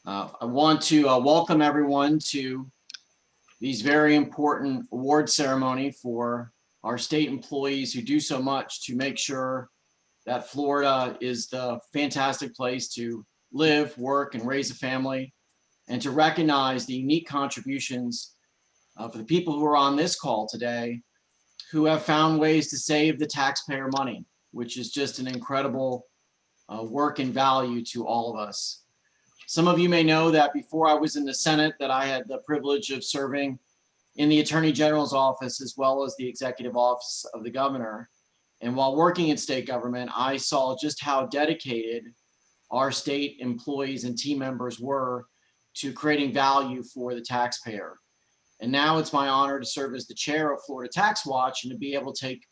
I want to welcome everyone to these very important award ceremony for our state employees who do so much to make sure that Florida is the fantastic place to live, work, and raise a family, and to recognize the unique contributions for the people who are on this call today who have found ways to save the taxpayer money, which is just an incredible work and value to all of us. Some of you may know that before I was in the Senate that I had the privilege of serving in the Attorney General's office as well as the Executive Office of the Governor. And while working in state government, I saw just how dedicated our state employees and team members were to creating value for the taxpayer. And now it's my honor to serve as the chair of Florida TaxWatch and to be able to take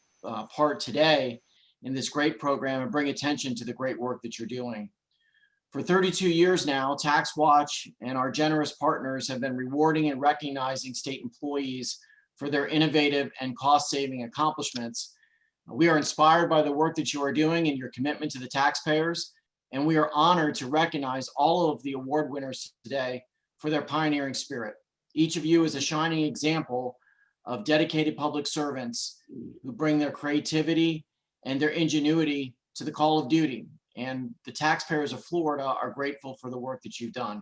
part today in this great program and bring attention to the great work that you're doing. For 32 years now, TaxWatch and our generous partners have been rewarding and recognizing state employees for their innovative and cost-saving accomplishments. We are inspired by the work that you are doing and your commitment to the taxpayers, and we are honored to recognize all of the award winners today for their pioneering spirit. Each of you is a shining example of dedicated public servants who bring their creativity and their ingenuity to the call of duty. And the taxpayers of Florida are grateful for the work that you've done.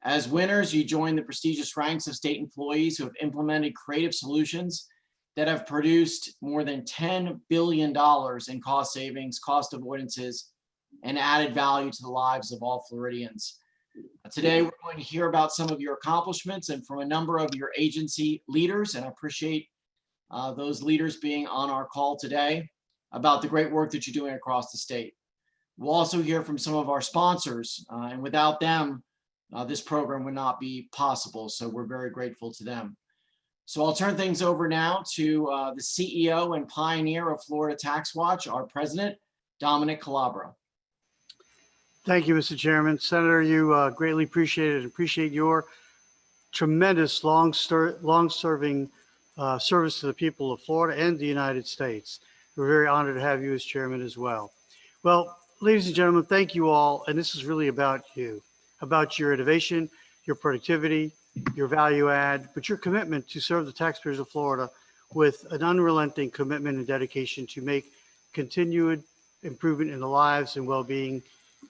As winners, you join the prestigious ranks of state employees who have implemented creative solutions that have produced more than $10 billion in cost savings, cost avoidances, and added value to the lives of all Floridians. Today, we're going to hear about some of your accomplishments and from a number of your agency leaders, and I appreciate those leaders being on our call today about the great work that you're doing across the state. We'll also hear from some of our sponsors, and without them, this program would not be possible. So we're very grateful to them. So I'll turn things over now to the CEO and pioneer of Florida TaxWatch, our president, Dominic Calabro. Thank you, Mr. Chairman. Senator, you greatly appreciate it. Appreciate your tremendous long-serving service to the people of Florida and the United States. We're very honored to have you as chairman as well. Well, ladies and gentlemen, thank you all. And this is really about you, about your innovation, your productivity, your value add, but your commitment to serve the taxpayers of Florida with an unrelenting commitment and dedication to make continued improvement in the lives and well-being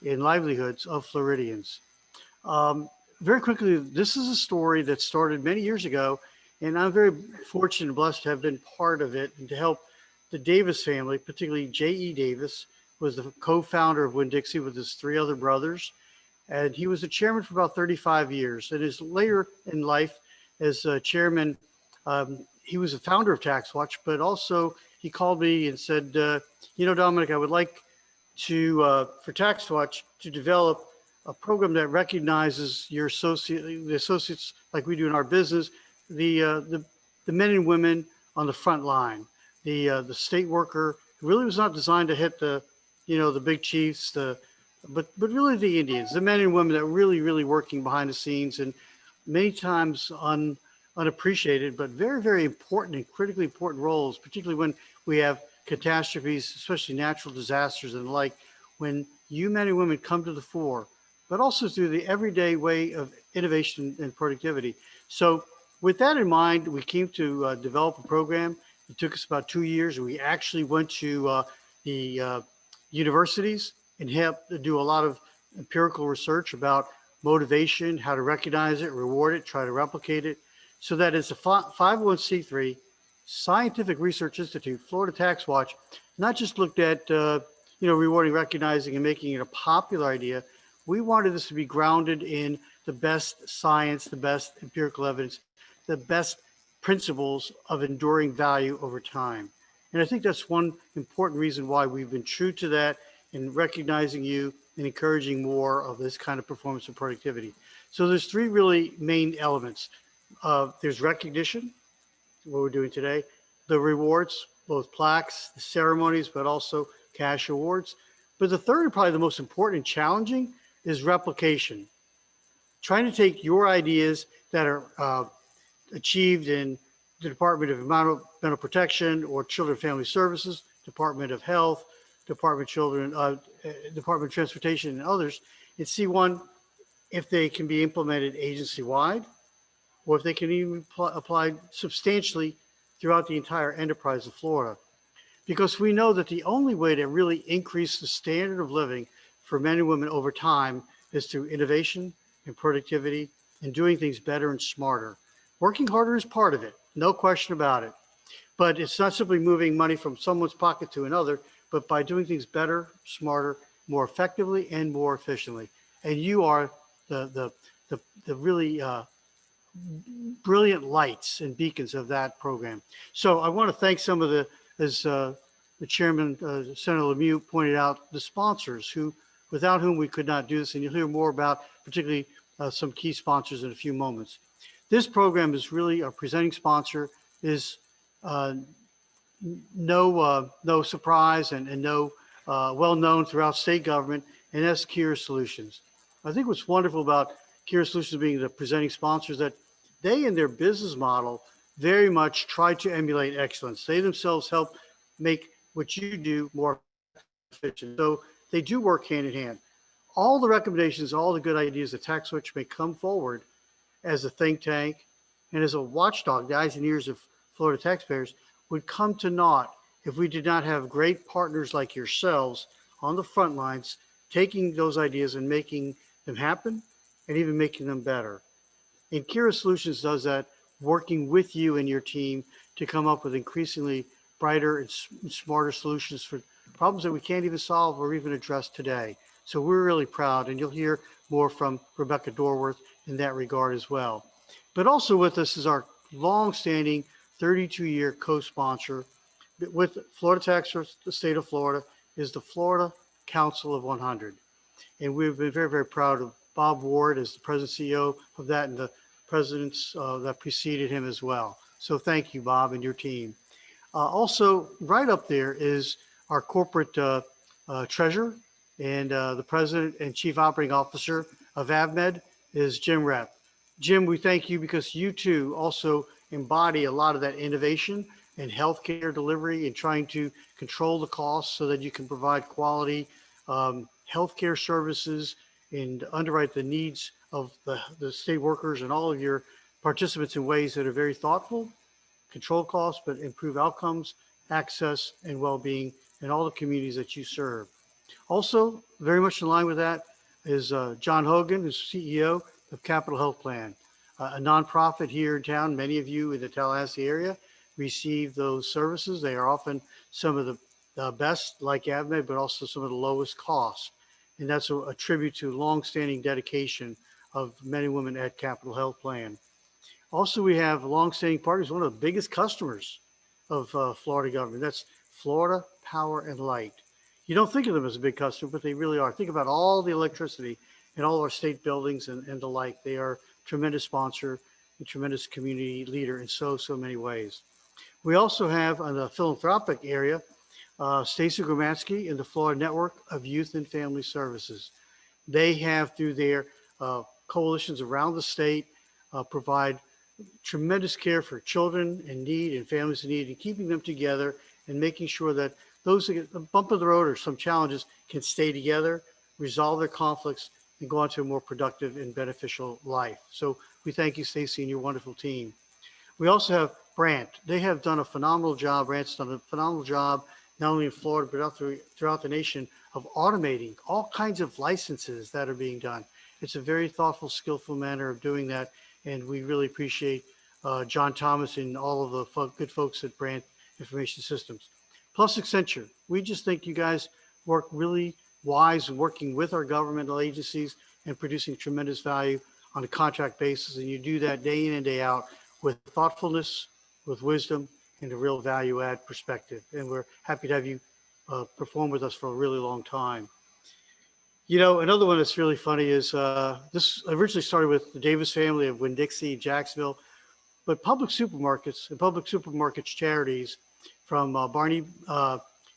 and livelihoods of Floridians. Very quickly, this is a story that started many years ago, and I'm very fortunate and blessed to have been part of it and to help the Davis family, particularly J.E. Davis, was the co-founder of Winn-Dixie with his three other brothers. And he was the chairman for about 35 years. And his later in life as chairman, he was a founder of TaxWatch, but also he called me and said, you know, Dominic, I would like to, for TaxWatch, to develop a program that recognizes the associates like we do in our business, the men and women on the front line, the state worker. Really was not designed to hit the, you know, the big chiefs, but really the Indians, the men and women that are really working behind the scenes and many times unappreciated, but very important and critically important roles, particularly when we have catastrophes, especially natural disasters and the like, when you men and women come to the fore, but also through the everyday way of innovation and productivity. So with that in mind, we came to develop a program. It took us about 2 years. We actually went to the universities and helped do a lot of empirical research about motivation, how to recognize it, reward it, try to replicate it, so that as a 501c3 scientific research institute, Florida TaxWatch, not just looked at rewarding, recognizing, and making it a popular idea. We wanted this to be grounded in the best science, the best empirical evidence, the best principles of enduring value over time. And I think that's one important reason why we've been true to that in recognizing you and encouraging more of this kind of performance and productivity. So there's three really main elements. There's recognition, what we're doing today, the rewards, both plaques, the ceremonies, but also cash awards. But the third and probably the most important and challenging is replication. Trying to take your ideas that are achieved in the Department of Environmental Protection or Children and Family Services, Department of Health, Department of Transportation, and others, and see one, if they can be implemented agency-wide, or if they can even apply substantially throughout the entire enterprise of Florida. Because we know that the only way to really increase the standard of living for men and women over time is through innovation and productivity and doing things better and smarter. Working harder is part of it, no question about it. But it's not simply moving money from someone's pocket to another, but by doing things better, smarter, more effectively, and more efficiently. And you are the really brilliant lights and beacons of that program. So I want to thank some of as the chairman, Senator Lemieux, pointed out, the sponsors without whom we could not do this. And you'll hear more about particularly some key sponsors in a few moments. This program is really, our presenting sponsor is no surprise and no well known throughout state government, and that's Kyra Solutions. I think what's wonderful about Kyra Solutions being the presenting sponsor is that they, in their business model, very much try to emulate excellence. They themselves help make what you do more efficient. So they do work hand in hand. All the recommendations, all the good ideas that TaxWatch may come forward as a think tank and as a watchdog, the eyes and ears of Florida taxpayers, would come to naught if we did not have great partners like yourselves on the front lines, taking those ideas and making them happen and even making them better. And Kyra Solutions does that, working with you and your team to come up with increasingly brighter and smarter solutions for problems that we can't even solve or even address today. So we're really proud, and you'll hear more from Rebecca Dorworth in that regard as well. But also with us is our long-standing 32-year co-sponsor with Florida Tax, the state of Florida, is the Florida Council of 100. And we've been very, very proud of Bob Ward as the president CEO of that, and the presidents that preceded him as well. So thank you, Bob, and your team. Also, right up there is our corporate treasurer, and the president and chief operating officer of AvMed is Jim Rep. Jim, we thank you because you too also embody a lot of that innovation and healthcare delivery and trying to control the costs so that you can provide quality healthcare services and underwrite the needs of the state workers and all of your participants in ways that are very thoughtful, control costs, but improve outcomes, access, and well-being in all the communities that you serve. Also, very much in line with that is John Hogan, who's CEO of Capital Health Plan, a nonprofit here in town. Many of you in the Tallahassee area receive those services. They are often some of the best, like AvMed, but also some of the lowest costs. And that's a tribute to longstanding dedication of men and women at Capital Health Plan. Also, we have longstanding partners, one of the biggest customers of Florida government. That's Florida Power and Light. You don't think of them as a big customer, but they really are. Think about all the electricity in all our state buildings and the like. They are a tremendous sponsor, a tremendous community leader in so many ways. We also have on the philanthropic area, Stacy Gromansky and the Florida Network of Youth and Family Services. They have, through their coalitions around the state, provide tremendous care for children in need and families in need, and keeping them together and making sure that those that get a bump of the road or some challenges can stay together, resolve their conflicts, and go on to a more productive and beneficial life. So we thank you, Stacy, and your wonderful team. We also have Brant. They have done a phenomenal job. Brant's done a phenomenal job, not only in Florida, but throughout the nation, of automating all kinds of licenses that are being done. It's a very thoughtful, skillful manner of doing that. And we really appreciate John Thomas and all of the good folks at Brant Information Systems. Plus Accenture. We just think you guys work really wise in working with our governmental agencies and producing tremendous value on a contract basis. And you do that day in and day out with thoughtfulness, with wisdom, and a real value add perspective. And we're happy to have you perform with us for a really long time. You know, another one that's really funny is this originally started with the Davis family of Winn-Dixie, Jacksonville, but public supermarkets and public supermarkets charities from Barney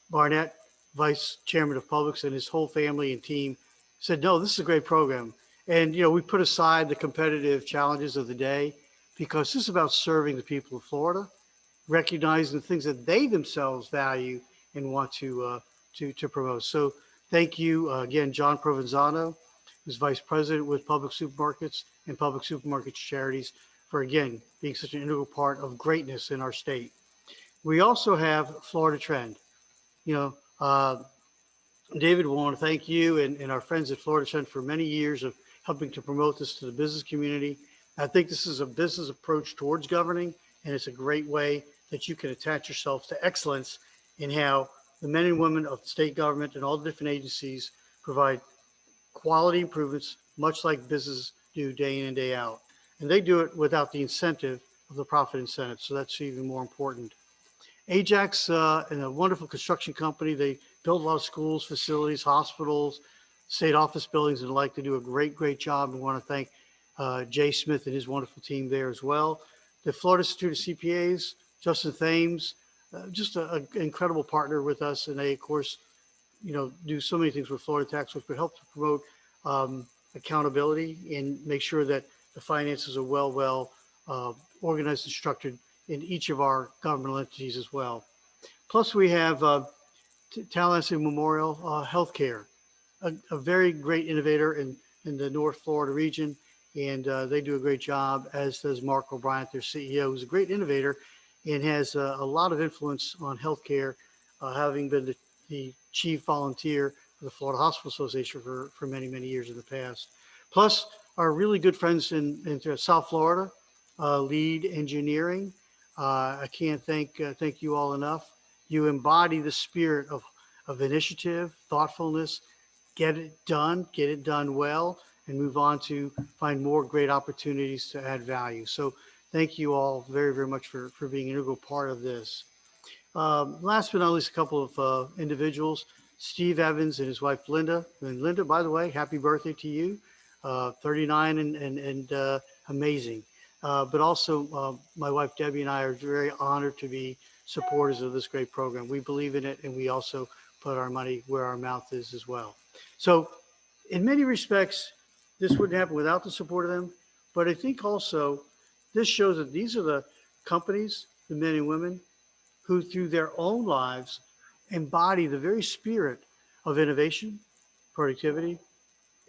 Barnett, vice chairman of Publix, and his whole family and team said, no, this is a great program. And, you know, we put aside the competitive challenges of the day because this is about serving the people of Florida, recognizing the things that they themselves value and want to promote. So thank you again, John Provenzano, who's Vice President with Public Supermarkets and Public Supermarkets Charities, for again, being such an integral part of greatness in our state. We also have Florida Trend. You know, David, we want to thank you and our friends at Florida Trend for many years of helping to promote this to the business community. I think this is a business approach towards governing, and it's a great way that you can attach yourself to excellence in how the men and women of the state government and all the different agencies provide quality improvements, much like businesses do day in and day out. And they do it without the incentive of the profit incentive. So that's even more important. Ajax, and a wonderful construction company. They build a lot of schools, facilities, hospitals, state office buildings, and the like. They do a great job. We want to thank Jay Smith and his wonderful team there as well. The Florida Institute of CPAs, Justin Thames, just an incredible partner with us. And they, of course, do so many things with Florida TaxWatch, but help to promote accountability and make sure that the finances are well organized and structured in each of our governmental entities as well. Plus, we have Tallahassee Memorial Healthcare, a very great innovator in the North Florida region, and they do a great job, as does Markle, their CEO, who's a great innovator and has a lot of influence on healthcare, having been the chief volunteer for the Florida Hospital Association for many years in the past. Plus, our really good friends in South Florida, Lead Engineering. I can't thank you all enough. You embody the spirit of initiative, thoughtfulness, get it done well, and move on to find more great opportunities to add value. So thank you all very much for being an integral part of this. Last but not least, a couple of individuals, Steve Evans and his wife, Linda. And Linda, by the way, happy birthday to you. 39 and amazing. But also my wife, Debbie, and I are very honored to be supporters of this great program. We believe in it, and we also put our money where our mouth is as well. So in many respects, this wouldn't happen without the support of them. But I think also this shows that these are the companies, the men and women, who through their own lives embody the very spirit of innovation, productivity,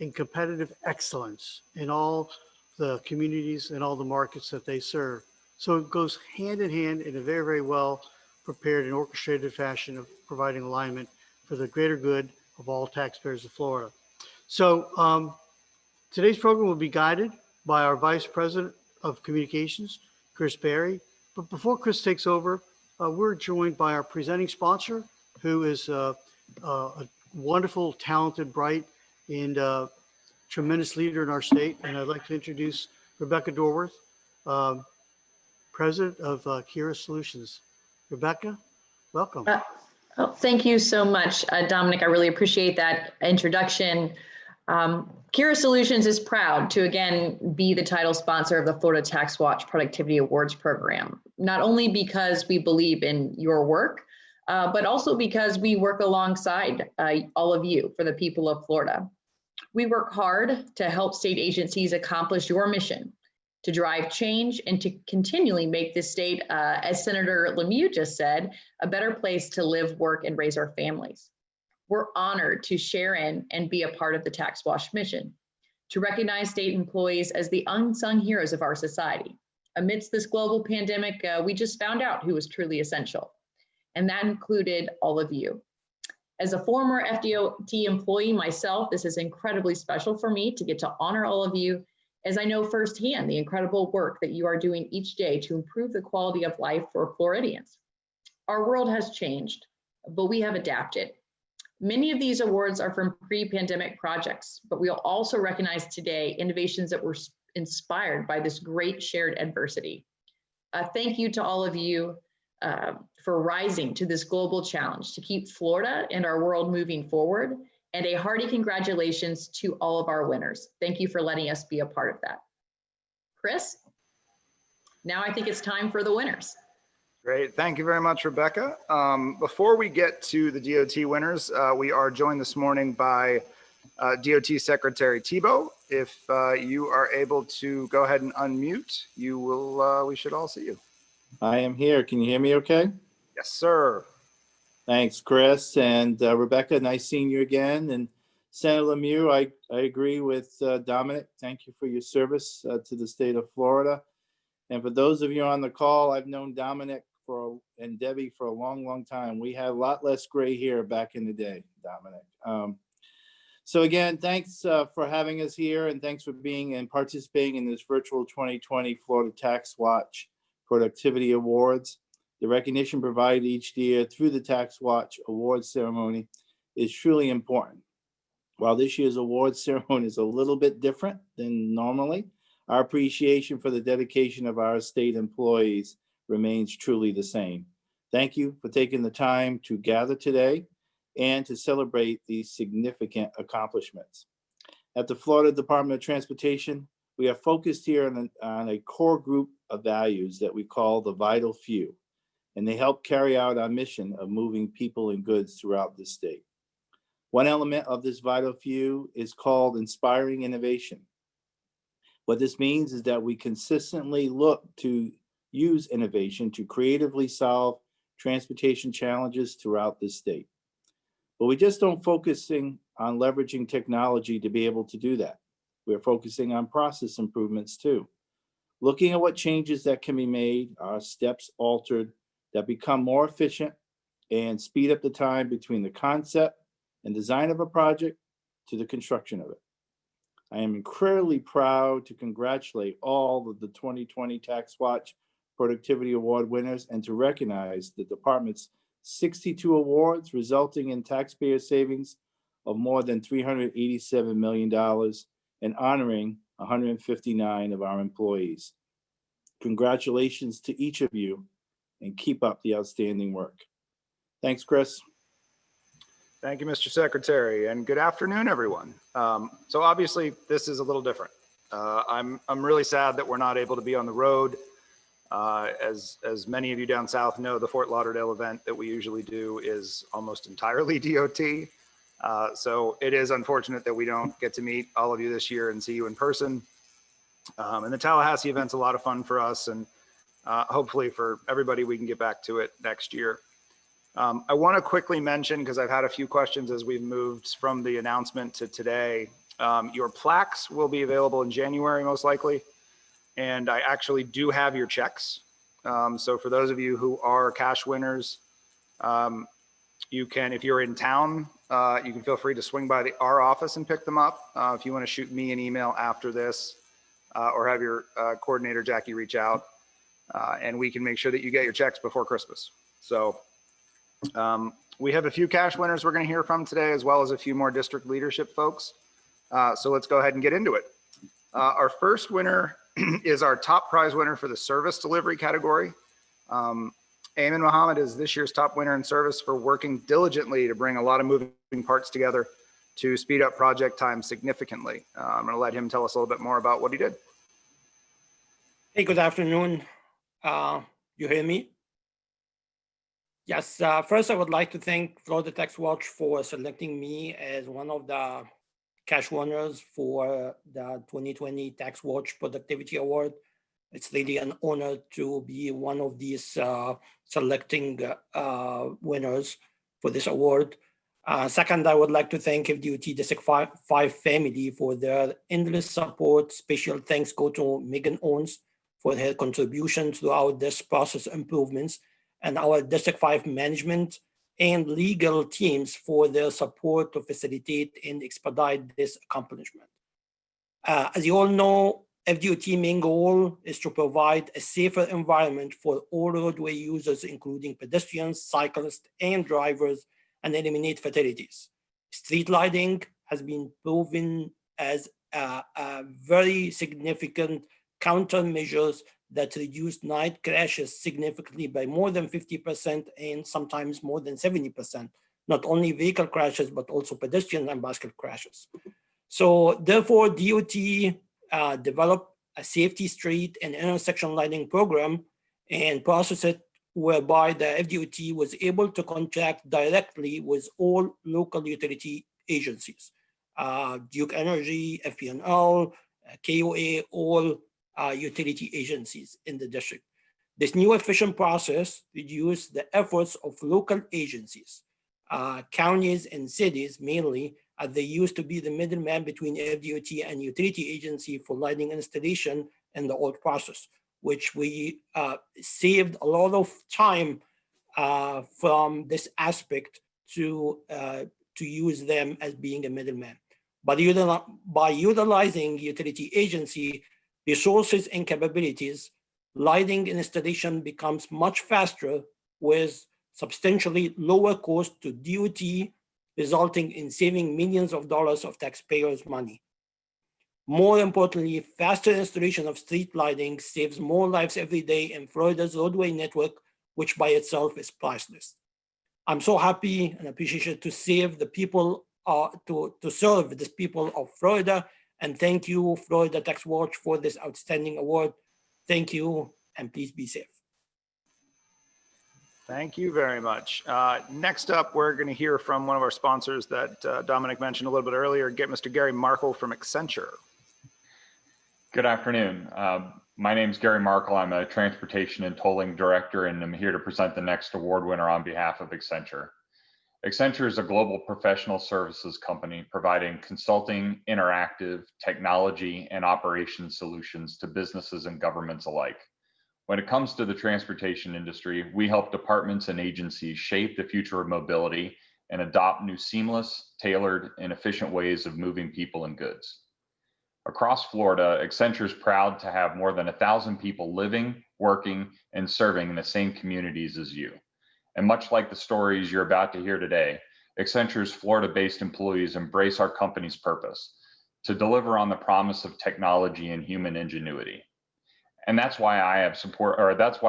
and competitive excellence in all the communities and all the markets that they serve. So it goes hand in hand in a very well prepared and orchestrated fashion of providing alignment for the greater good of all taxpayers of Florida. So today's program will be guided by our Vice President of Communications, Chris Berry. But before Chris takes over, we're joined by our presenting sponsor, who is a wonderful, talented, bright, and tremendous leader in our state. And I'd like to introduce Rebecca Dorworth, President of Kyra Solutions. Rebecca, welcome. Thank you so much, Dominic. I really appreciate that introduction. Kyra Solutions is proud to again be the title sponsor of the Florida TaxWatch Productivity Awards program, not only because we believe in your work, but also because we work alongside all of you for the people of Florida. We work hard to help state agencies accomplish your mission, to drive change and to continually make this state, as Senator Lemieux just said, a better place to live, work, and raise our families. We're honored to share in and be a part of the TaxWatch mission, to recognize state employees as the unsung heroes of our society. Amidst this global pandemic, we just found out who was truly essential, and that included all of you. As a former FDOT employee myself, this is incredibly special for me to get to honor all of you, as I know firsthand the incredible work that you are doing each day to improve the quality of life for Floridians. Our world has changed, but we have adapted. Many of these awards are from pre-pandemic projects, but we'll also recognize today innovations that were inspired by this great shared adversity. Thank you to all of you for rising to this global challenge to keep Florida and our world moving forward, and a hearty congratulations to all of our winners. Thank you for letting us be a part of that. Chris, now I think it's time for the winners. Great, thank you very much, Rebecca. Before we get to the DOT winners, we are joined this morning by DOT Secretary Tebow. If you are able to go ahead and unmute, you will. We should all see you. I am here. Can you hear me okay? Yes, sir. Thanks, Chris. And Rebecca, nice seeing you again. And Senator Lemieux, I agree with Dominic. Thank you for your service to the state of Florida. And for those of you on the call, I've known Dominic and Debbie for a long, long time. We had a lot less gray hair back in the day, Dominic. So again, thanks for having us here, and thanks for being and participating in this virtual 2020 Florida TaxWatch Productivity Awards. The recognition provided each year through the TaxWatch Awards ceremony is truly important. While this year's awards ceremony is a little bit different than normally, our appreciation for the dedication of our state employees remains truly the same. Thank you for taking the time to gather today and to celebrate these significant accomplishments. At the Florida Department of Transportation, we are focused here on a core group of values that we call the vital few, and they help carry out our mission of moving people and goods throughout the state. One element of this vital few is called inspiring innovation. What this means is that we consistently look to use innovation to creatively solve transportation challenges throughout the state. But we just don't focusing on leveraging technology to be able to do that. We're focusing on process improvements too. Looking at what changes that can be made, are steps altered that become more efficient and speed up the time between the concept and design of a project to the construction of it. I am incredibly proud to congratulate all of the 2020 TaxWatch Productivity Award winners and to recognize the department's 62 awards, resulting in taxpayer savings of more than $387 million and honoring 159 of our employees. Congratulations to each of you and keep up the outstanding work. Thanks, Chris. Thank you, Mr. Secretary, and good afternoon, everyone. So obviously, this is a little different. I'm really sad that we're not able to be on the road. As many of you down south know, the Fort Lauderdale event that we usually do is almost entirely DOT. So it is unfortunate that we don't get to meet all of you this year and see you in person. And the Tallahassee event's a lot of fun for us, and hopefully for everybody, we can get back to it next year. I want to quickly mention, because I've had a few questions as we've moved from the announcement to today, your plaques will be available in January, most likely. And I actually do have your checks. So for those of you who are cash winners, you can, if you're in town, you can feel free to swing by our office and pick them up. If you want to shoot me an email after this, or have your coordinator, Jackie, reach out, and we can make sure that you get your checks before Christmas. So we have a few cash winners we're going to hear from today, as well as a few more district leadership folks. So let's go ahead and get into it. Our first winner is our top prize winner for the service delivery category. Ayman Mohammed is this year's top winner in service for working diligently to bring a lot of moving parts together to speed up project time significantly. I'm going to let him tell us a little bit more about what he did. Hey, good afternoon. You hear me? Yes, first I would like to thank Florida TaxWatch for selecting me as one of the cash winners for the 2020 TaxWatch Productivity Award. It's really an honor to be one of these selecting winners for this award. Second, I would like to thank FDOT District 5 family for their endless support. Special thanks go to Megan Owens for her contribution throughout this process improvements, and our District 5 management and legal teams for their support to facilitate and expedite this accomplishment. As you all know, FDOT main goal is to provide a safer environment for all roadway users, including pedestrians, cyclists, and drivers, and eliminate fatalities. Street lighting has been proven as a very significant countermeasures that reduce night crashes significantly by more than 50% and sometimes more than 70%, not only vehicle crashes, but also pedestrian and bicycle crashes. So therefore, DOT developed a safety street and intersection lighting program and process it whereby the FDOT was able to contract directly with all local utility agencies, Duke Energy, FPNL, KOA, all utility agencies in the district. This new efficient process reduced the efforts of local agencies, counties and cities mainly, as they used to be the middleman between FDOT and utility agency for lighting installation in the old process, which we saved a lot of time from this aspect to use them as being a middleman. But by utilizing utility agency resources and capabilities, lighting installation becomes much faster with substantially lower cost to DOT, resulting in saving millions of dollars of taxpayers' money. More importantly, faster installation of street lighting saves more lives every day in Florida's roadway network, which by itself is priceless. I'm so happy and appreciated to save the people, to serve the people of Florida. And thank you, Florida TaxWatch, for this outstanding award. Thank you, and please be safe. Thank you very much. Next up, we're going to hear from one of our sponsors that Dominic mentioned a little bit earlier, get Mr. Gary Markle from Accenture. Good afternoon. My name is Gary Markle. I'm a transportation and tolling director, and I'm here to present the next award winner on behalf of Accenture. Accenture is a global professional services company providing consulting, interactive, technology, and operations solutions to businesses and governments alike. When it comes to the transportation industry, we help departments and agencies shape the future of mobility and adopt new seamless, tailored, and efficient ways of moving people and goods. Across Florida, Accenture is proud to have more than 1,000 people living, working, and serving in the same communities as you. And much like the stories you're about to hear today, Accenture's Florida-based employees embrace our company's purpose to deliver on the promise of technology and human ingenuity. And that's why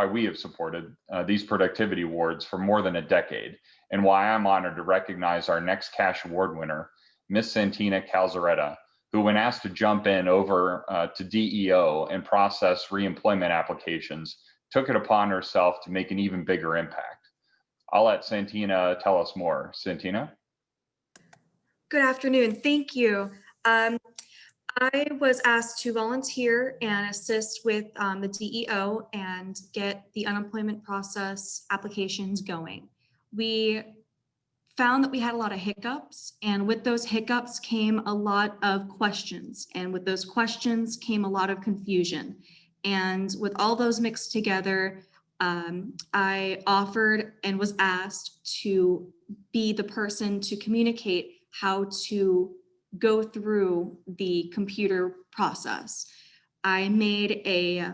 we have supported these productivity awards for more than a decade, and why I'm honored to recognize our next cash award winner, Miss Santina Calzaretta, who, when asked to jump in over to DEO and process reemployment applications, took it upon herself to make an even bigger impact. I'll let Santina tell us more. Santina? Good afternoon. Thank you. I was asked to volunteer and assist with the DEO and get the unemployment process applications going. We found that we had a lot of hiccups, and with those hiccups came a lot of questions, and with those questions came a lot of confusion. And with all those mixed together, I offered and was asked to be the person to communicate how to go through the computer process. I made a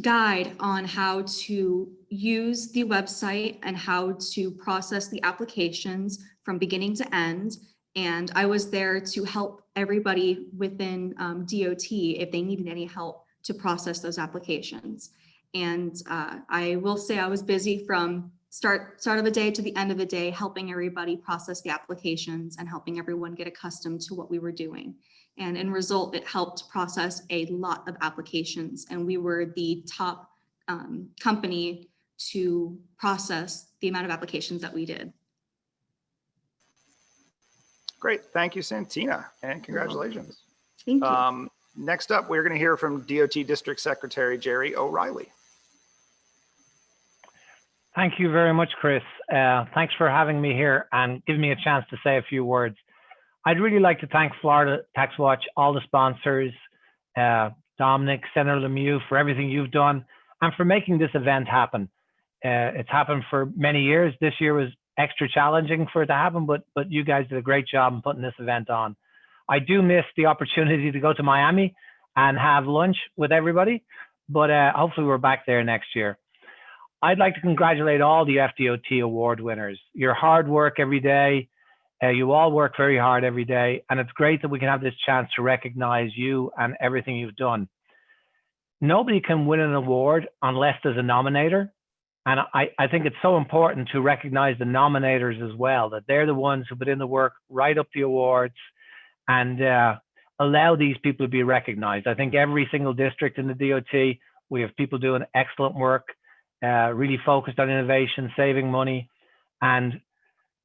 guide on how to use the website and how to process the applications from beginning to end. And I was there to help everybody within DOT if they needed any help to process those applications. And I will say I was busy from start of the day to the end of the day, helping everybody process the applications and helping everyone get accustomed to what we were doing. And in result, it helped process a lot of applications, and we were the top company to process the amount of applications that we did. Great. Thank you, Santina, and congratulations. Thank you. Next up, we're going to hear from DOT District Secretary Jerry O'Reilly. Thank you very much, Chris. Thanks for having me here and giving me a chance to say a few words. I'd really like to thank Florida TaxWatch, all the sponsors, Dominic, Senator Lemieux, for everything you've done and for making this event happen. It's happened for many years. This year was extra challenging for it to happen, but you guys did a great job in putting this event on. I do miss the opportunity to go to Miami and have lunch with everybody, but hopefully we're back there next year. I'd like to congratulate all the FDOT award winners. Your hard work every day, you all work very hard every day, and it's great that we can have this chance to recognize you and everything you've done. Nobody can win an award unless there's a nominator, and I think it's so important to recognize the nominators as well, that they're the ones who put in the work, write up the awards, and allow these people to be recognized. I think every single district in the DOT, we have people doing excellent work, really focused on innovation, saving money, and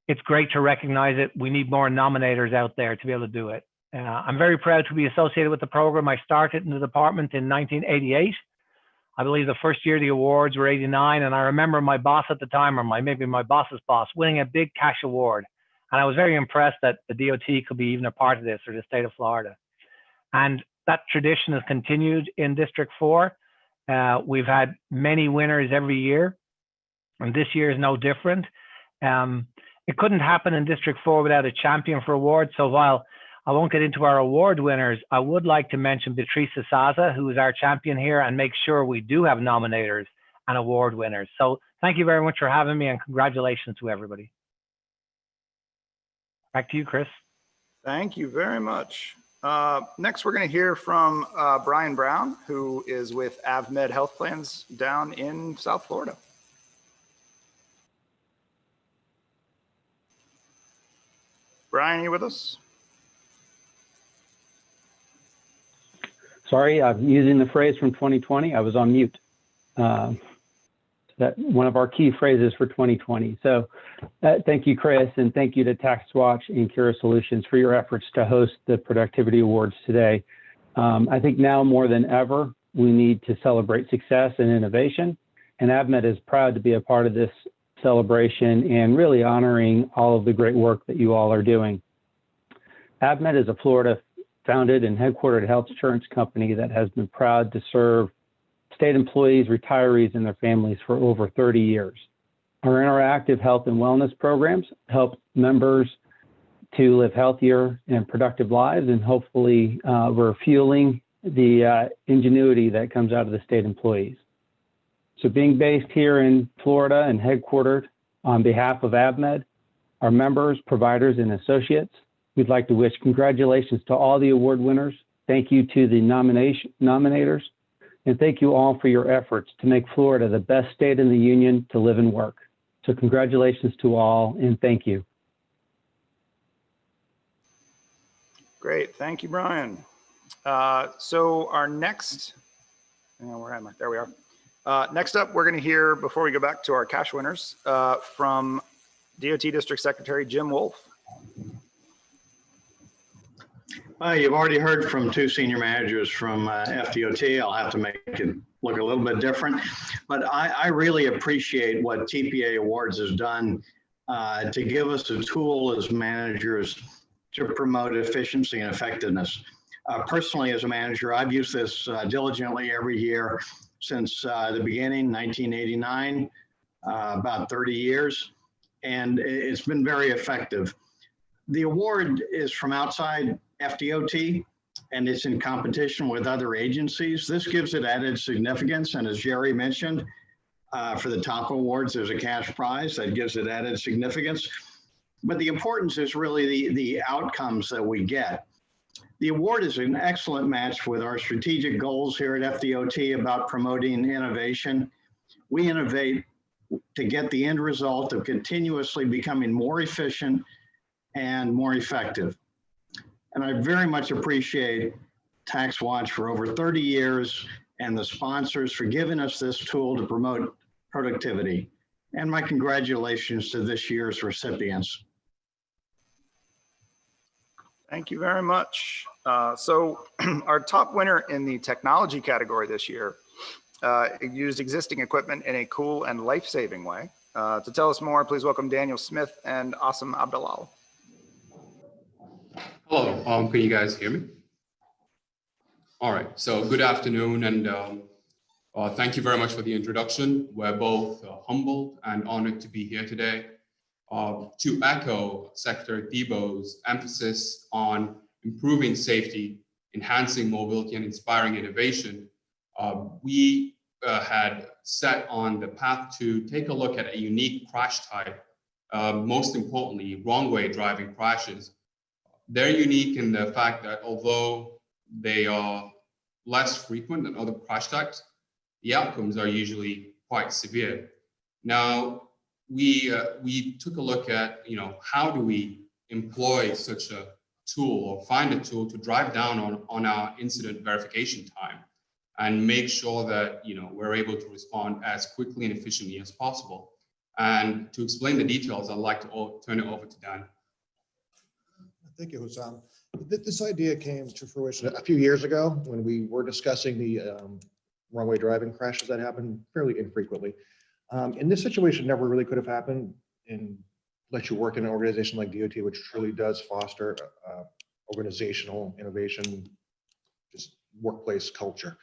it's great to recognize it. We need more nominators out there to be able to do it. I'm very proud to be associated with the program. I started in the department in 1988. I believe the first year the awards were 89, and I remember my boss at the time, or maybe my boss's boss, winning a big cash award. And I was very impressed that the DOT could be even a part of this, or the state of Florida. And that tradition has continued in District 4. We've had many winners every year, and this year is no different. It couldn't happen in District 4 without a champion for awards. So while I won't get into our award winners, I would like to mention Beatrice Saza, who is our champion here, and make sure we do have nominators and award winners. So thank you very much for having me, and congratulations to everybody. Back to you, Chris. Thank you very much. Next, we're going to hear from Brian Brown, who is with AvMed Health Plans down in South Florida. Brian, are you with us? Sorry, I'm using the phrase from 2020. I was on mute. That one of our key phrases for 2020. So thank you, Chris, and thank you to TaxWatch and Kyra Solutions for your efforts to host the Productivity Awards today. I think now more than ever, we need to celebrate success and innovation, and AvMed is proud to be a part of this celebration and really honoring all of the great work that you all are doing. AvMed is a Florida founded and headquartered health insurance company that has been proud to serve state employees, retirees, and their families for over 30 years. Our interactive health and wellness programs help members to live healthier and productive lives, and hopefully we're fueling the ingenuity that comes out of the state employees. So being based here in Florida and headquartered on behalf of AvMed, our members, providers, and associates, we'd like to wish congratulations to all the award winners. Thank you to the nominators, and thank you all for your efforts to make Florida the best state in the union to live and work. So congratulations to all, and thank you. Great, thank you, Brian. So our next, where am I? There we are. Next up, we're going to hear, before we go back to our cash winners, from DOT District Secretary Jim Wolfe. You've already heard from two senior managers from FDOT. I'll have to make it look a little bit different, but I really appreciate what TPA Awards has done to give us a tool as managers to promote efficiency and effectiveness. Personally, as a manager, I've used this diligently every year since the beginning, 1989, about 30 years, and it's been very effective. The award is from outside FDOT, and it's in competition with other agencies. This gives it added significance, and as Jerry mentioned, for the top awards, there's a cash prize that gives it added significance. But the importance is really the outcomes that we get. The award is an excellent match with our strategic goals here at FDOT about promoting innovation. We innovate to get the end result of continuously becoming more efficient and more effective. And I very much appreciate TaxWatch for over 30 years and the sponsors for giving us this tool to promote productivity. And my congratulations to this year's recipients. Thank you very much. So our top winner in the technology category this year used existing equipment in a cool and life-saving way. To tell us more, please welcome Daniel Smith and Asim Abdalal. Hello, can you guys hear me? All right, so good afternoon, and thank you very much for the introduction. We're both humbled and honored to be here today. To echo Secretary Thibault's emphasis on improving safety, enhancing mobility, and inspiring innovation, we had set on the path to take a look at a unique crash type, most importantly, wrong-way driving crashes. They're unique in the fact that although they are less frequent than other crash types, the outcomes are usually quite severe. Now, we took a look at, how do we employ such a tool or find a tool to drive down on our incident verification time and make sure that, we're able to respond as quickly and efficiently as possible. And to explain the details, I'd like to turn it over to Dan. Thank you, Hussam. This idea came to fruition a few years ago when we were discussing the wrong-way driving crashes that happen fairly infrequently. In this situation, never really could have happened unless you work in an organization like DOT, which truly does foster organizational innovation, just workplace culture.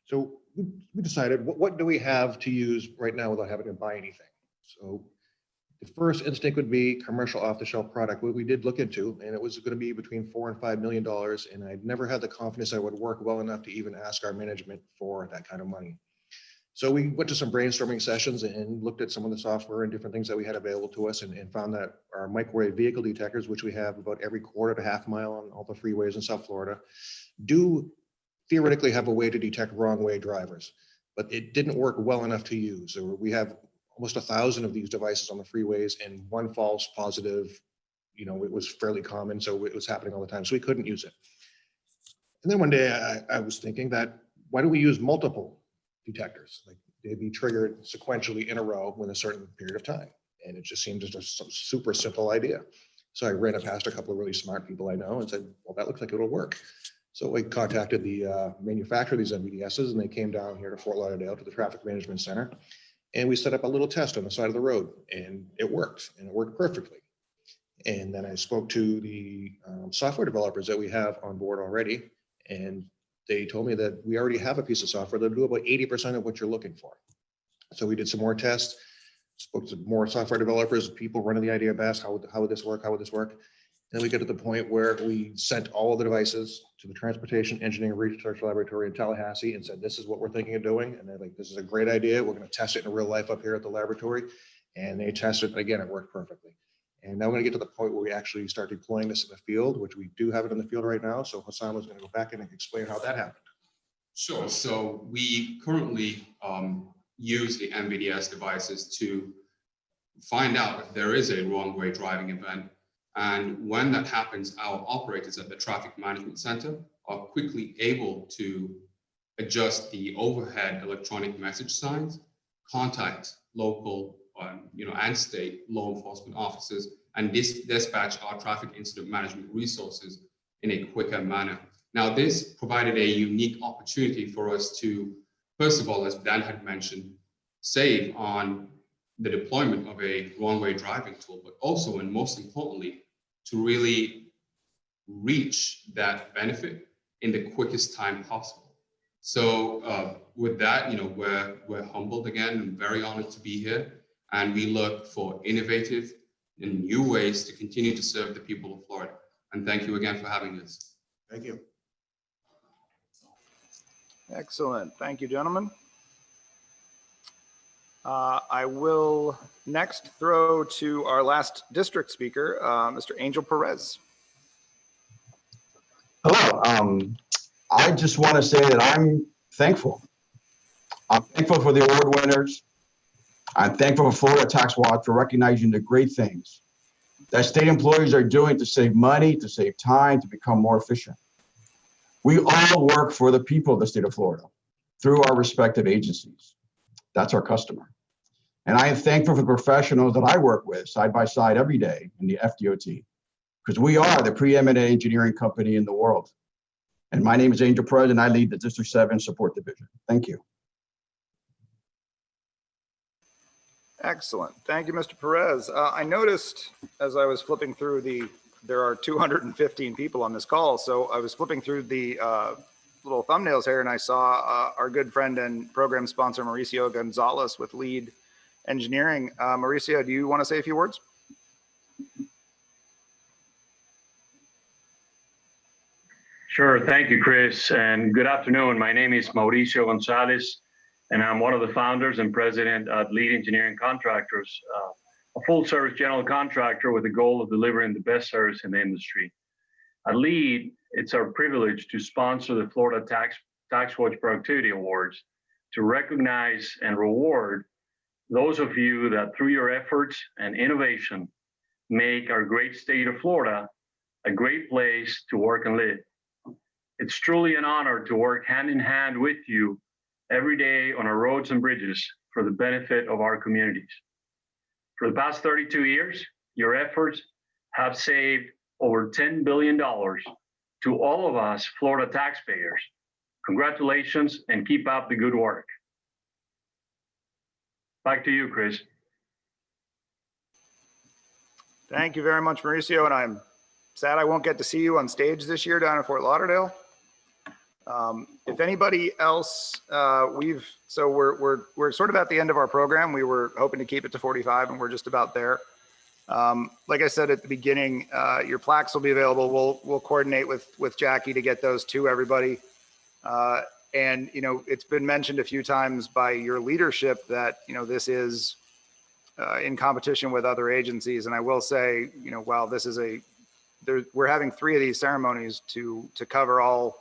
So we decided, what do we have to use right now without having to buy anything? So the first instinct would be commercial off-the-shelf product, what we did look into, and it was going to be between $4 and $5 million. And I'd never had the confidence I would work well enough to even ask our management for that kind of money. So we went to some brainstorming sessions and looked at some of the software and different things that we had available to us, and found that our microwave vehicle detectors, which we have about every quarter to half mile on all the freeways in South Florida, do theoretically have a way to detect wrong way drivers, but it didn't work well enough to use. So we have almost 1,000 of these devices on the freeways, and one false positive, it was fairly common. So it was happening all the time. So we couldn't use it. And then one day I was thinking that, why don't we use multiple detectors? Like, they'd be triggered sequentially in a row within a certain period of time. And it just seemed just a super simple idea. So I ran it past a couple of really smart people I know and said, well, that looks like it'll work. So we contacted the manufacturer of these MVDSs, and they came down here to Fort Lauderdale to the Traffic Management Center. And we set up a little test on the side of the road, and it worked perfectly. And then I spoke to the software developers that we have on board already, and they told me that we already have a piece of software that'll do about 80% of what you're looking for. So we did some more tests, spoke to more software developers, people running the idea best, how would this work, how would this work? And then we get to the point where we sent all of the devices to the Transportation Engineering Research Laboratory in Tallahassee and said, this is what we're thinking of doing. And they're like, this is a great idea. We're going to test it in real life up here at the laboratory. And they tested it. Again, it worked perfectly. And now we're going to get to the point where we actually start deploying this in the field, which we do have it in the field right now. So Hassan was going to go back in and explain how that happened. Sure. So we currently use the MVDS devices to find out if there is a wrong way driving event. And when that happens, our operators at the Traffic Management Center are quickly able to adjust the overhead electronic message signs, contact local and state law enforcement officers, and dispatch our traffic incident management resources in a quicker manner. Now, this provided a unique opportunity for us to, first of all, as Dan had mentioned, save on the deployment of a wrong-way driving tool, but also, and most importantly, to really reach that benefit in the quickest time possible. So with that, we're humbled again and very honored to be here. And we look for innovative and new ways to continue to serve the people of Florida. And thank you again for having us. Thank you. Excellent. Thank you, gentlemen. I will next throw to our last district speaker, Mr. Angel Perez. Hello. I just want to say that I'm thankful. I'm thankful for the award winners. I'm thankful for Florida TaxWatch for recognizing the great things that state employees are doing to save money, to save time, to become more efficient. We all work for the people of the state of Florida through our respective agencies. That's our customer. And I am thankful for the professionals that I work with side by side every day in the FDOT, because we are the preeminent engineering company in the world. And my name is Angel Perez, and I lead the District 7 Support Division. Thank you. Excellent. Thank you, Mr. Perez. I noticed as I was flipping through there are 215 people on this call. So I was flipping through the little thumbnails here, and I saw our good friend and program sponsor, Mauricio Gonzalez with Lead Engineering. Mauricio, do you want to say a few words? Sure. Thank you, Chris. And good afternoon. My name is Mauricio Gonzalez, and I'm one of the founders and president at Lead Engineering Contractors, a full-service general contractor with the goal of delivering the best service in the industry. At Lead, it's our privilege to sponsor the Florida TaxWatch Productivity Awards to recognize and reward those of you that through your efforts and innovation make our great state of Florida a great place to work and live. It's truly an honor to work hand in hand with you every day on our roads and bridges for the benefit of our communities. For the past 32 years, your efforts have saved over $10 billion to all of us Florida taxpayers Congratulations and keep up the good work. Back to you, Chris. Thank you very much, Mauricio, and I'm sad I won't get to see you on stage this year down in Fort Lauderdale. If anybody else, we're sort of at the end of our program. We were hoping to keep it to 45, and we're just about there. Like I said at the beginning, your plaques will be available. We'll coordinate with Jackie to get those to everybody. And it's been mentioned a few times by your leadership that this is in competition with other agencies. And I will say, while this is we're having 3 of these ceremonies to cover all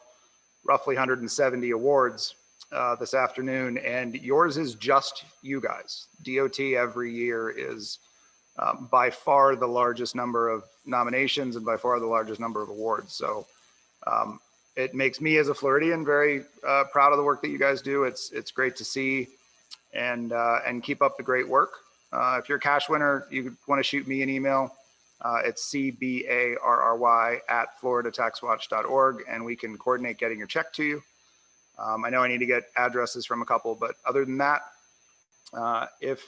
roughly 170 awards this afternoon, and yours is just you guys. DOT every year is by far the largest number of nominations and by far the largest number of awards. So it makes me as a Floridian very proud of the work that you guys do. It's great to see, and keep up the great work. If you're a cash winner, you want to shoot me an email. It's cbarrry@floridataxwatch.org, and we can coordinate getting your check to you. I know I need to get addresses from a couple, but other than that, if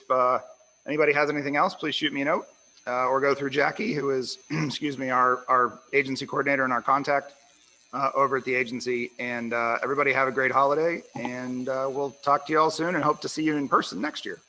anybody has anything else, please shoot me a note or go through Jackie, who is, excuse me, our agency coordinator and our contact over at the agency. And everybody have a great holiday, and we'll talk to you all soon and hope to see you in person next year.